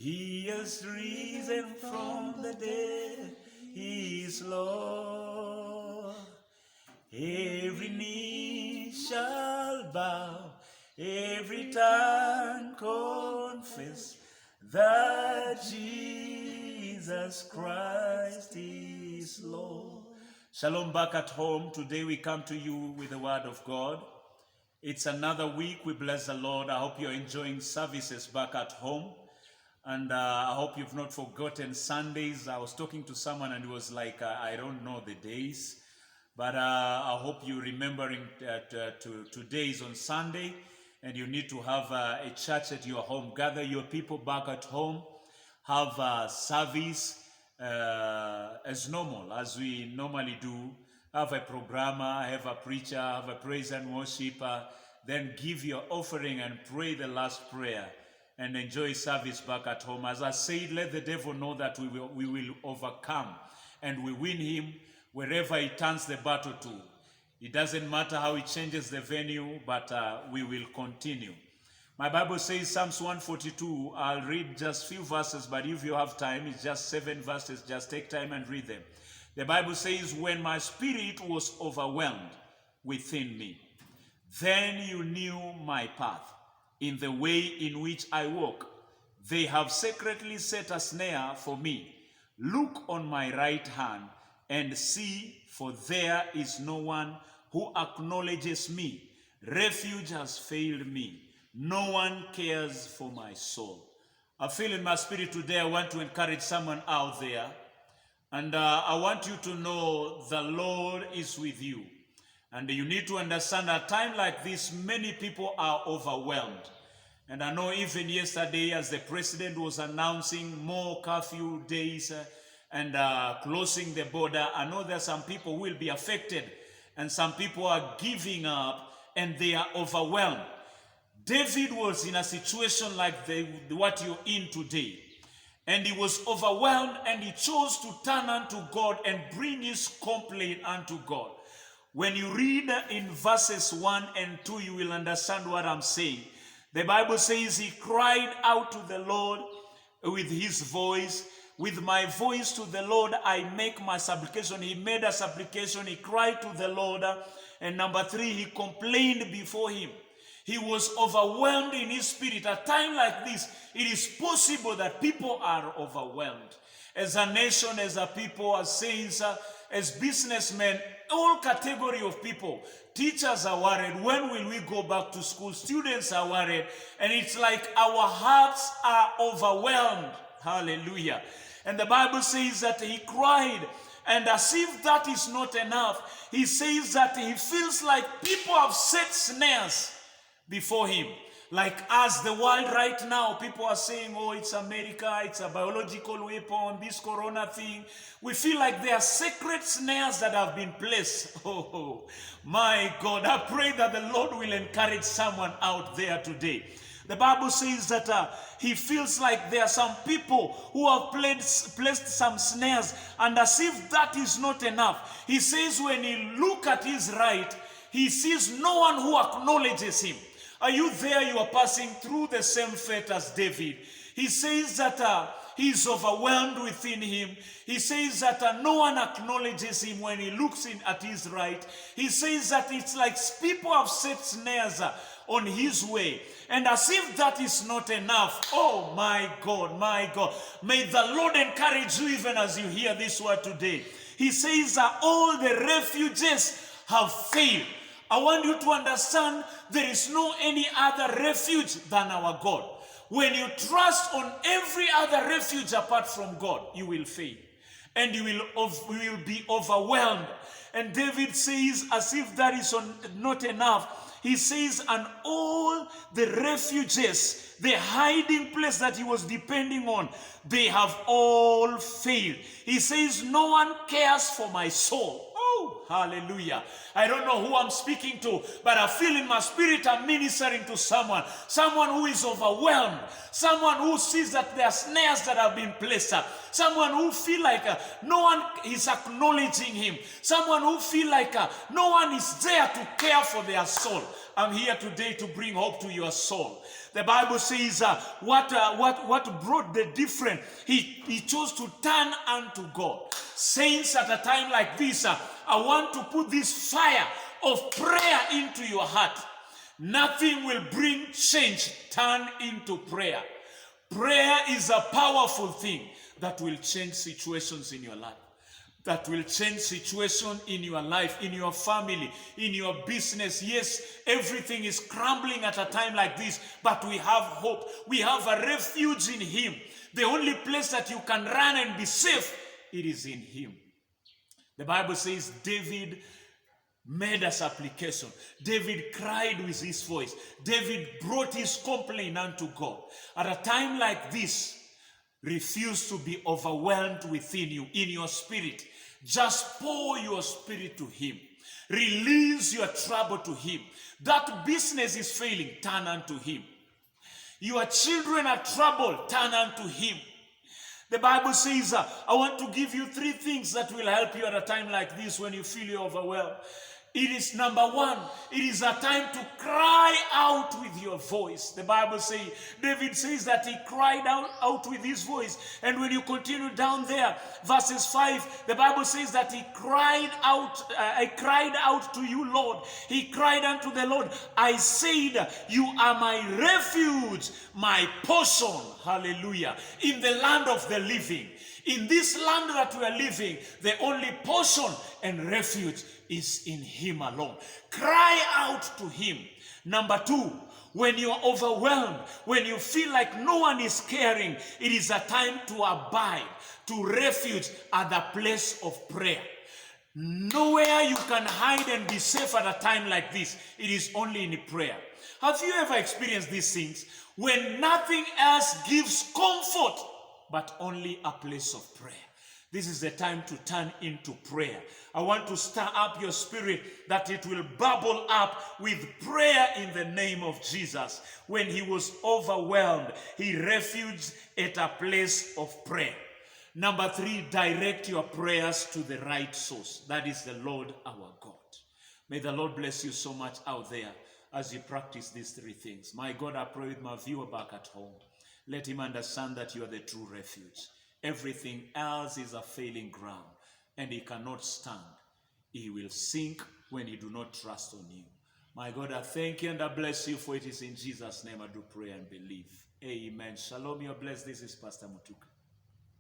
He has risen from the dead, he is Lord. Every knee shall bow, every tongue confess that Jesus Christ is Lord. Shalom back at home. Today we come to you with the word of God. It's another week. We bless the Lord. I hope you're enjoying services back at home. And I hope you've not forgotten Sundays. I was talking to someone and it was like, I don't know the days. But I hope you're remembering today is on Sunday. And you need to have a church at your home. Gather your people back at home. Have a service as normal, as we normally do. Have a programmer, have a preacher, have a praise and worshiper. Then give your offering and pray the last prayer. And enjoy service back at home. As I said, let the devil know that we will overcome and we win him wherever he turns the battle to. It doesn't matter how he changes the venue, but we will continue. My Bible says Psalms 142. I'll read just few verses, but if you have time, it's just 7 verses. Just take time and read them. The Bible says, when my spirit was overwhelmed within me, then you knew my path. In the way in which I walk, they have secretly set a snare for me. Look on my right hand and see, for there is no one who acknowledges me. Refuge has failed me. No one cares for my soul. I feel in my spirit today, I want to encourage someone out there. And I want you to know the Lord is with you. And you need to understand at a time like this, many people are overwhelmed. And I know even yesterday as the president was announcing more curfew days and closing the border, I know there are some people who will be affected and some people are giving up and they are overwhelmed. David was in a situation like what you're in today. And he was overwhelmed and he chose to turn unto God and bring his complaint unto God. When you read in verses 1 and 2, you will understand what I'm saying. The Bible says he cried out to the Lord with his voice. With my voice to the Lord, I make my supplication. He made a supplication. He cried to the Lord. And number 3, he complained before him. He was overwhelmed in his spirit. At a time like this, it is possible that people are overwhelmed. As a nation, as a people, as saints, as businessmen, all category of people. Teachers are worried. When will we go back to school? Students are worried. And it's like our hearts are overwhelmed. Hallelujah. And the Bible says that he cried. And as if that is not enough, he says that he feels like people have set snares before him. Like as the world right now, people are saying, oh, it's America, it's a biological weapon, this corona thing. We feel like there are secret snares that have been placed. Oh, my God, I pray that the Lord will encourage someone out there today. The Bible says that he feels like there are some people who have placed some snares, and as if that is not enough. He says when he looks at his right, he sees no one who acknowledges him. Are you there? You are passing through the same fate as David. He says that he is overwhelmed within him. He says that no one acknowledges him when he looks at his right. He says that it's like people have set snares on his way. And as if that is not enough, oh my God, may the Lord encourage you even as you hear this word today. He says that all the refuges have failed. I want you to understand there is no any other refuge than our God. When you trust on every other refuge apart from God, you will fail. And you will be overwhelmed. And David says, as if that is not enough, he says, and all the refuges, the hiding place that he was depending on, they have all failed. He says, no one cares for my soul. Oh, hallelujah. I don't know who I'm speaking to, but I feel in my spirit I'm ministering to someone who is overwhelmed, someone who sees that there are snares that have been placed, someone who feel like no one is acknowledging him, someone who feel like no one is there to care for their soul. I'm here today to bring hope to your soul. The Bible says what brought the difference? He chose to turn unto God. Saints, at a time like this, I want to put this fire of prayer into your heart. Nothing will bring change. Turn into prayer. Prayer is a powerful thing that will change situations in your life. That will change situation in your life, in your family, in your business. Yes, everything is crumbling at a time like this, but we have hope. We have a refuge in him. The only place that you can run and be safe, it is in him. The Bible says David made a supplication. David cried with his voice. David brought his complaint unto God. At a time like this, refuse to be overwhelmed within you, in your spirit. Just pour your spirit to him. Release your trouble to him. That business is failing, turn unto him. Your children are troubled, turn unto him. The Bible says, I want to give you 3 things that will help you at a time like this when you feel you're overwhelmed. It is number 1, it is a time to cry out with your voice. The Bible says, David says that he cried out with his voice. And when you continue down there, verses 5, the Bible says that he cried out, I cried out to you, Lord. He cried unto the Lord. I said, you are my refuge, my portion. Hallelujah. In the land of the living. In this land that we are living, the only portion and refuge is in him alone. Cry out to him. Number 2, when you are overwhelmed, when you feel like no one is caring, it is a time to abide, to refuge at the place of prayer. Nowhere you can hide and be safe at a time like this. It is only in prayer. Have you ever experienced these things? When nothing else gives comfort, but only a place of prayer. This is the time to turn into prayer. I want to stir up your spirit that it will bubble up with prayer in the name of Jesus. When he was overwhelmed, he refuged at a place of prayer. Number 3, direct your prayers to the right source. That is the Lord our God. May the Lord bless you so much out there as you practice these 3 things. My God, I pray with my viewer back at home. Let him understand that you are the true refuge. Everything else is a failing ground, and he cannot stand. He will sink when he do not trust on you. My God, I thank you and I bless you, for it is in Jesus' name I do pray and believe. Amen. Shalom, you're blessed. This is Pastor Mutuku.